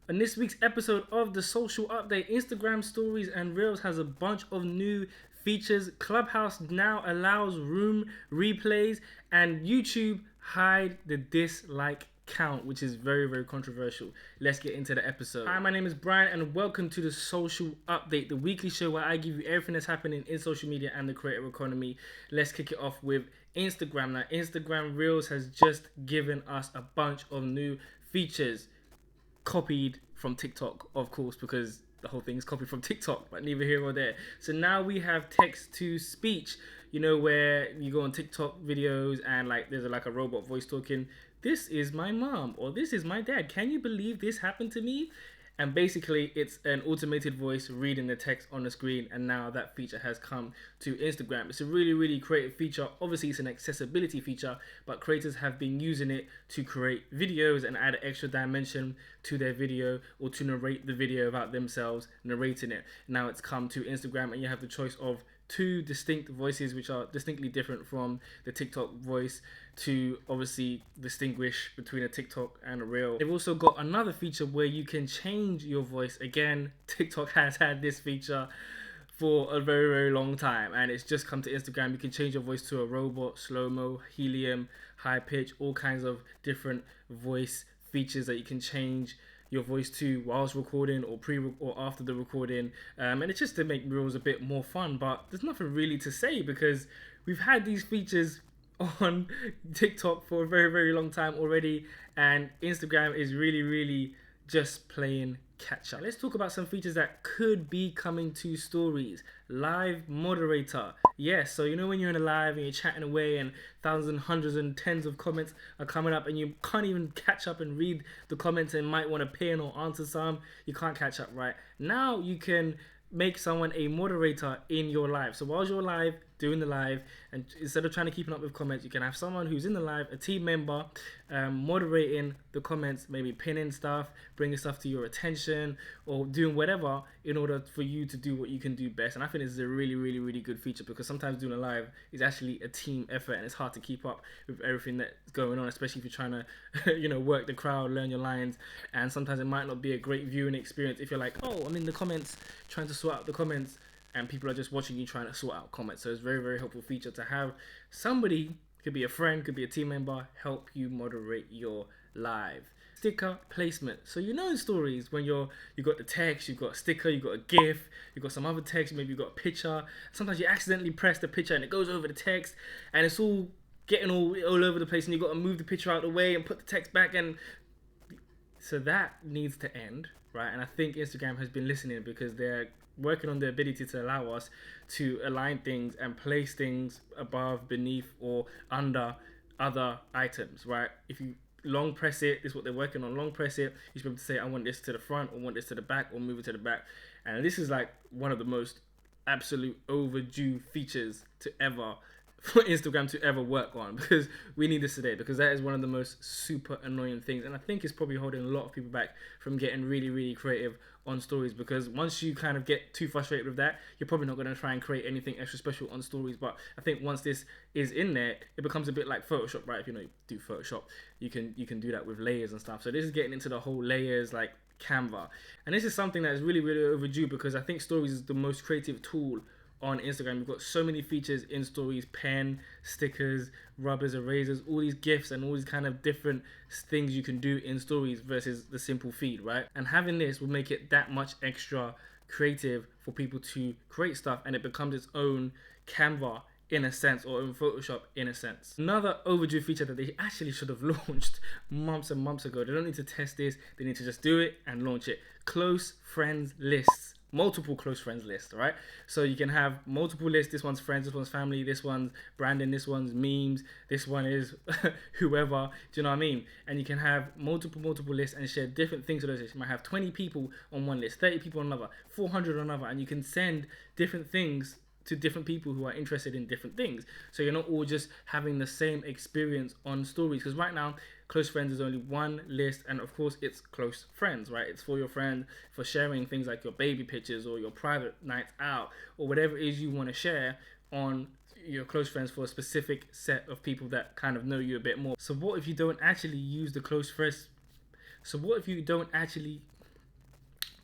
On this week's episode of the Social Update, Instagram Stories and Reels has a bunch of new features. Clubhouse now allows room replays, and YouTube hide the dislike count, which is very controversial. Let's get into the episode. Hi, my name is Brian and welcome to the Social Update, the weekly show where I give you everything that's happening in social media and the creator economy. Let's kick it off with Instagram. Now, Instagram Reels has just given us a bunch of new features, copied from TikTok, of course, because the whole thing is copied from TikTok, but neither here or there. So now we have text to speech, where you go on TikTok videos and there's a robot voice talking, "This is my mom," or "This is my dad. Can you believe this happened to me?" And basically it's an automated voice reading the text on the screen, and now that feature has come to Instagram. It's a really creative feature. Obviously it's an accessibility feature, but creators have been using it to create videos and add an extra dimension to their video, or to narrate the video about themselves narrating it. Now it's come to Instagram and you have the choice of two distinct voices which are distinctly different from the TikTok voice, to obviously distinguish between a TikTok and a reel. They've also got another feature where you can change your voice. Again, TikTok has had this feature for a very long time, and it's just come to Instagram. You can change your voice to a robot, slow-mo, helium, high pitch, all kinds of different voice features that you can change your voice to whilst recording or or after the recording, and it's just to make reels a bit more fun. But there's nothing really to say because we've had these features on TikTok for a very long time already, and Instagram is really just playing catch up. Let's talk about some features that could be coming to stories. Live moderator. Yes, so when you're in a live and you're chatting away and thousands, hundreds and tens of comments are coming up and you can't even catch up and read the comments and might want to pin or answer some, you can't catch up, right? Now you can make someone a moderator in your live. So while you're live, doing the live, and instead of trying to keep up with comments, you can have someone who's in the live, a team member, moderating the comments, maybe pinning stuff, bringing stuff to your attention, or doing whatever in order for you to do what you can do best. And I think this is a really good feature, because sometimes doing a live is actually a team effort and it's hard to keep up with everything that's going on, especially if you're trying to work the crowd, learn your lines, and sometimes it might not be a great viewing experience if you're like, oh, I'm in the comments trying to sort out the comments and people are just watching you trying to sort out comments. So it's very helpful feature to have somebody, could be a friend, could be a team member, help you moderate your live. Sticker placement. So in stories when you got the text, you've got a sticker, you've got a GIF, you've got some other text, maybe you've got a picture. Sometimes you accidentally press the picture and it goes over the text and it's all getting all over the place, and you've got to move the picture out of the way and put the text back, and so that needs to end, right? And I think Instagram has been listening, because they're working on the ability to allow us to align things and place things above, beneath, or under other items, right? If you long press it, this is what they're working on, long press it, you should be able to say, I want this to the front, or want this to the back, or move it to the back. And this is one of the most absolute overdue features to ever for Instagram to ever work on, because we need this today, because that is one of the most super annoying things, and I think it's probably holding a lot of people back from getting really creative on stories, because once you kind of get too frustrated with that, you're probably not going to try and create anything extra special on stories. But I think once this is in there, it becomes a bit like Photoshop, right? If you do Photoshop, you can do that with layers and stuff. So this is getting into the whole layers, like Canva, and this is something that is really overdue, because I think stories is the most creative tool on Instagram. You've got so many features in stories: pen, stickers, rubbers, erasers, all these GIFs and all these kind of different things you can do in stories versus the simple feed, right? And having this will make it that much extra creative for people to create stuff, and it becomes its own Canva in a sense, or in Photoshop in a sense. Another overdue feature that they actually should have launched months and months ago. They don't need to test this, they need to just do it and launch it. Close friends lists. Multiple close friends lists, right? So you can have multiple lists. This one's friends, this one's family, this one's branding, this one's memes, this one is whoever. Do you know what I mean? And you can have multiple lists and share different things to those lists. You might have 20 people on one list, 30 people on another, 400 on another, and you can send different things to different people who are interested in different things. So you're not all just having the same experience on stories, because right now close friends is only one list, and of course it's close friends, right? It's for your friend, for sharing things like your baby pictures or your private nights out or whatever it is you want to share on your close friends, for a specific set of people that kind of know you a bit more. So what if you don't actually use the close friends? So what if you don't actually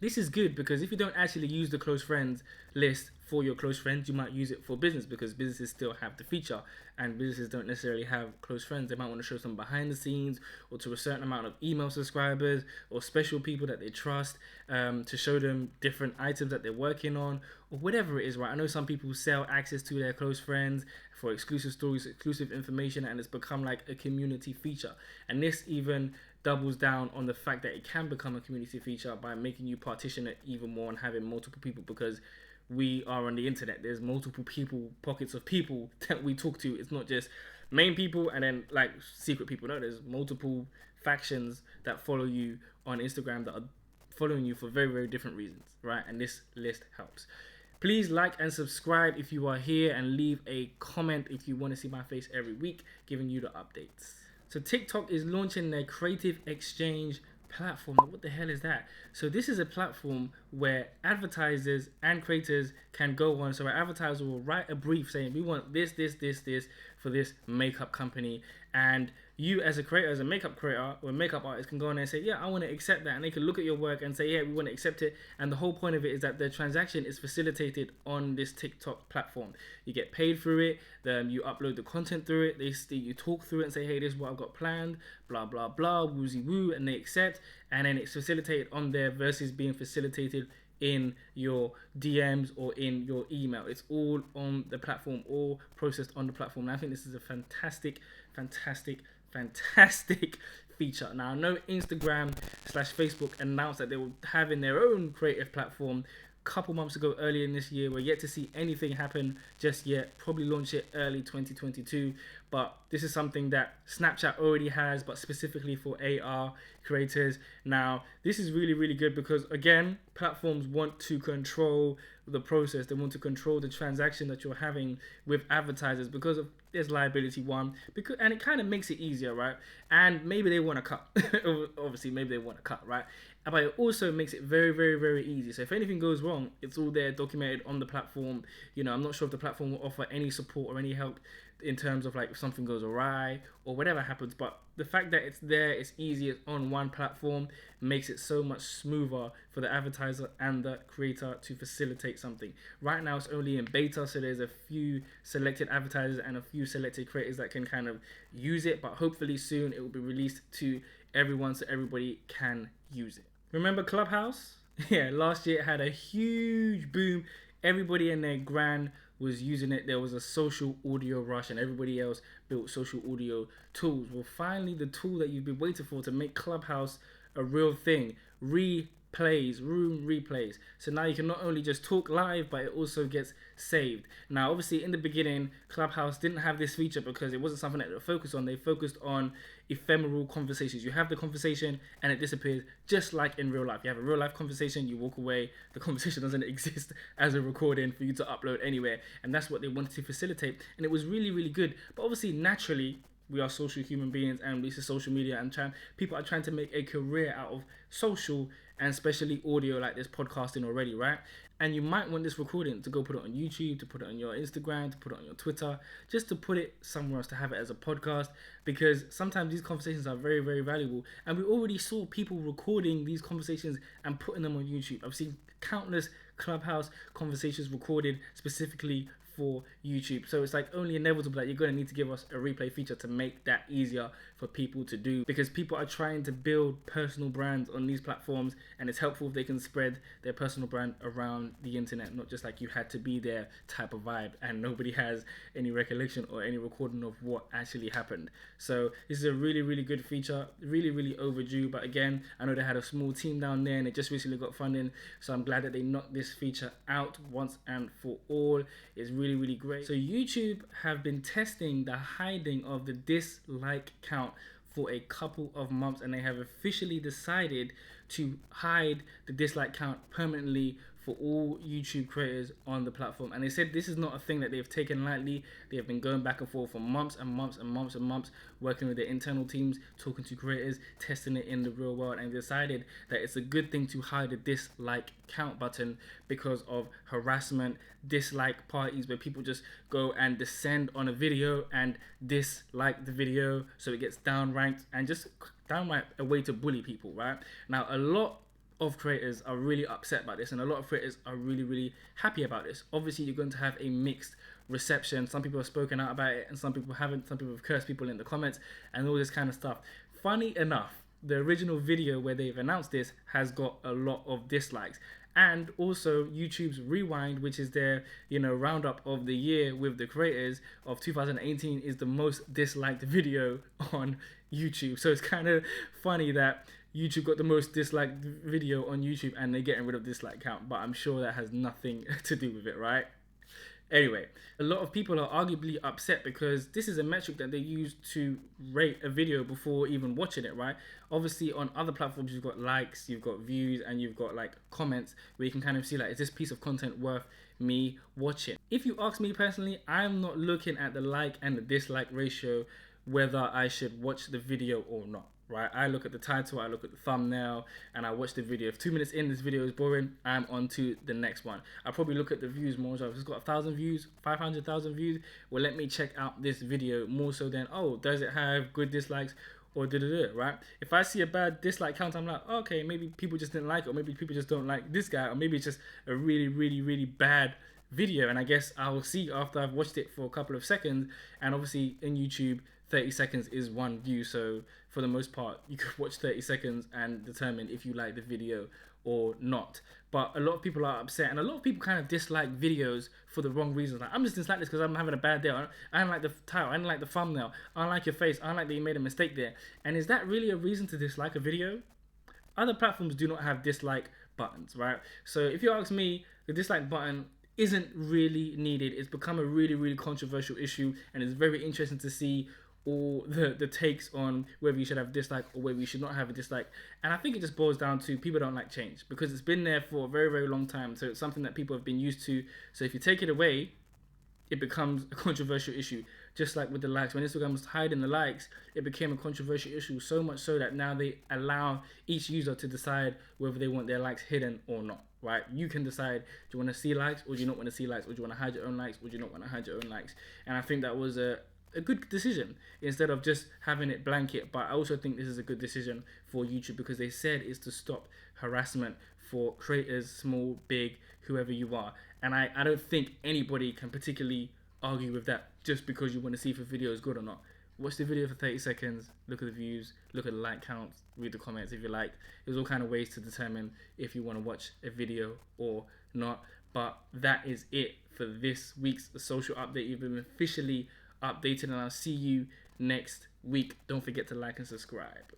This is good because if you don't actually use the close friends list for your close friends, you might use it for business, because businesses still have the feature and businesses don't necessarily have close friends. They might want to show some behind the scenes, or to a certain amount of email subscribers or special people that they trust, to show them different items that they're working on or whatever it is, right? I know some people sell access to their close friends for exclusive stories, exclusive information, and it's become like a community feature. And this even doubles down on the fact that it can become a community feature by making you partition it even more and having multiple people, because we are on the internet. There's multiple people, pockets of people that we talk to. It's not just main people and then like secret people. No, there's multiple factions that follow you on Instagram that are following you for very, very different reasons, right? And this list helps. Please like and subscribe if you are here, and leave a comment if you want to see my face every week giving you the updates. So TikTok is launching their creative exchange platform. What the hell is that? So this is a platform where advertisers and creators can go on. So an advertiser will write a brief saying, we want this for this makeup company, and you as a creator, as a makeup creator or a makeup artist, can go on there and say, yeah, I want to accept that, and they can look at your work and say, yeah, we want to accept it. And the whole point of it is that the transaction is facilitated on this TikTok platform. You get paid through it, then you upload the content through it, you talk through it and say, hey, this is what I've got planned, blah blah blah, woozy woo, and they accept, and then it's facilitated on there versus being facilitated in your DMs or in your email. It's all on the platform, all processed on the platform. And I think this is a fantastic feature. Now, I know Instagram/Facebook announced that they were having their own creative platform a couple months ago, earlier in this year. We're yet to see anything happen just yet. Probably launch it early 2022. But this is something that Snapchat already has, but specifically for AR creators. Now, this is really, really good because, again, platforms want to control the process. They want to control the transaction that you're having with advertisers because of there's liability and it kind of makes it easier, right? And maybe they want to cut. Obviously, maybe they want to cut, right? But it also makes it very, very, very easy. So if anything goes wrong, it's all there documented on the platform. I'm not sure if the platform will offer any support or any help in terms of like if something goes awry or whatever happens, but the fact that it's there, it's easy, it's on one platform, makes it so much smoother for the advertiser and the creator to facilitate something. Right now it's only in beta, so there's a few selected advertisers and a few selected creators that can kind of use it, but hopefully soon it will be released to everyone so everybody can use it. Remember Clubhouse? Yeah, last year it had a huge boom. Everybody and their gran was using it. There was a social audio rush and everybody else built social audio tools. Well, finally the tool that you've been waiting for to make Clubhouse a real thing, room replays. So now you can not only just talk live, but it also gets saved. Now, obviously in the beginning, Clubhouse didn't have this feature because it wasn't something that they focused on. They focused on ephemeral conversations. You have the conversation and it disappears, just like in real life. You have a real life conversation, you walk away, the conversation doesn't exist as a recording for you to upload anywhere. And that's what they wanted to facilitate. And it was really, really good. But obviously, naturally, we are social human beings, and this is social media, and people are trying to make a career out of social and especially audio like this podcasting already, right? And you might want this recording to go put it on YouTube, to put it on your Instagram, to put it on your Twitter, just to put it somewhere else, to have it as a podcast, because sometimes these conversations are very, very valuable. And we already saw people recording these conversations and putting them on YouTube. I've seen countless Clubhouse conversations recorded specifically for YouTube. So it's like only inevitable that you're going to need to give us a replay feature to make that easier for people to do, because people are trying to build personal brands on these platforms, and it's helpful if they can spread their personal brand around the internet, not just like you had to be there type of vibe and nobody has any recollection or any recording of what actually happened. So this is a really, really good feature, really, really overdue. But again, I know they had a small team down there and it just recently got funding, so I'm glad that they knocked this feature out once and for all. It's really, really great. So YouTube have been testing the hiding of the dislike count for a couple of months, and they have officially decided to hide the dislike count permanently for all YouTube creators on the platform. And they said this is not a thing that they've taken lightly. They have been going back and forth for months and months and months and months, working with their internal teams, talking to creators, testing it in the real world, and decided that it's a good thing to hide the dislike count button because of harassment, dislike parties where people just go and descend on a video and dislike the video so it gets downranked, and just downright a way to bully people, right? Now, a lot of creators are really upset about this, and a lot of creators are really happy about this. Obviously, you're going to have a mixed reception. Some people have spoken out about it, and some people haven't. Some people have cursed people in the comments, and all this kind of stuff. Funny enough, the original video where they've announced this has got a lot of dislikes. And also YouTube's Rewind, which is their roundup of the year with the creators of 2018, is the most disliked video on YouTube. So it's kind of funny that YouTube got the most disliked video on YouTube and they're getting rid of dislike count, but I'm sure that has nothing to do with it, right? Anyway, a lot of people are arguably upset because this is a metric that they use to rate a video before even watching it, right? Obviously, on other platforms, you've got likes, you've got views, and you've got like comments where you can kind of see like, is this piece of content worth me watching? If you ask me personally, I'm not looking at the like and the dislike ratio whether I should watch the video or not. Right, I look at the title, I look at the thumbnail, and I watch the video. If 2 minutes in this video is boring, I'm on to the next one. I probably look at the views more. So if it's got 1,000 views, 500,000 views, well, let me check out this video more so than, oh, does it have good dislikes or right? If I see a bad dislike count, I'm like, okay, maybe people just didn't like it, or maybe people just don't like this guy, or maybe it's just a really bad video. And I guess I'll see after I've watched it for a couple of seconds. And obviously in YouTube, 30 seconds is one view, so for the most part you could watch 30 seconds and determine if you like the video or not. But a lot of people are upset, and a lot of people kind of dislike videos for the wrong reasons. Like, I'm just dislike this because I'm having a bad day. I don't like the title, I don't like the thumbnail, I don't like your face, I don't like that you made a mistake there. And is that really a reason to dislike a video? Other platforms do not have dislike buttons, right? So if you ask me, the dislike button isn't really needed. It's become a really controversial issue, and it's very interesting to see all the takes on whether you should have dislike or whether you should not have a dislike. And I think it just boils down to people don't like change because it's been there for a very long time. So it's something that people have been used to. So if you take it away, it becomes a controversial issue. Just like with the likes, when Instagram was hiding the likes, it became a controversial issue, so much so that now they allow each user to decide whether they want their likes hidden or not, right? You can decide, do you want to see likes or do you not want to see likes, or do you want to hide your own likes or do you not want to hide your own likes? And I think that was a good decision instead of just having it blanket. But I also think this is a good decision for YouTube because they said it's to stop harassment for creators, small, big, whoever you are. And I don't think anybody can particularly argue with that just because you want to see if a video is good or not. Watch the video for 30 seconds, look at the views, look at the like counts, read the comments if you like. There's all kind of ways to determine if you want to watch a video or not. But that is it for this week's social update. You've been officially updated, and I'll see you next week. Don't forget to like and subscribe.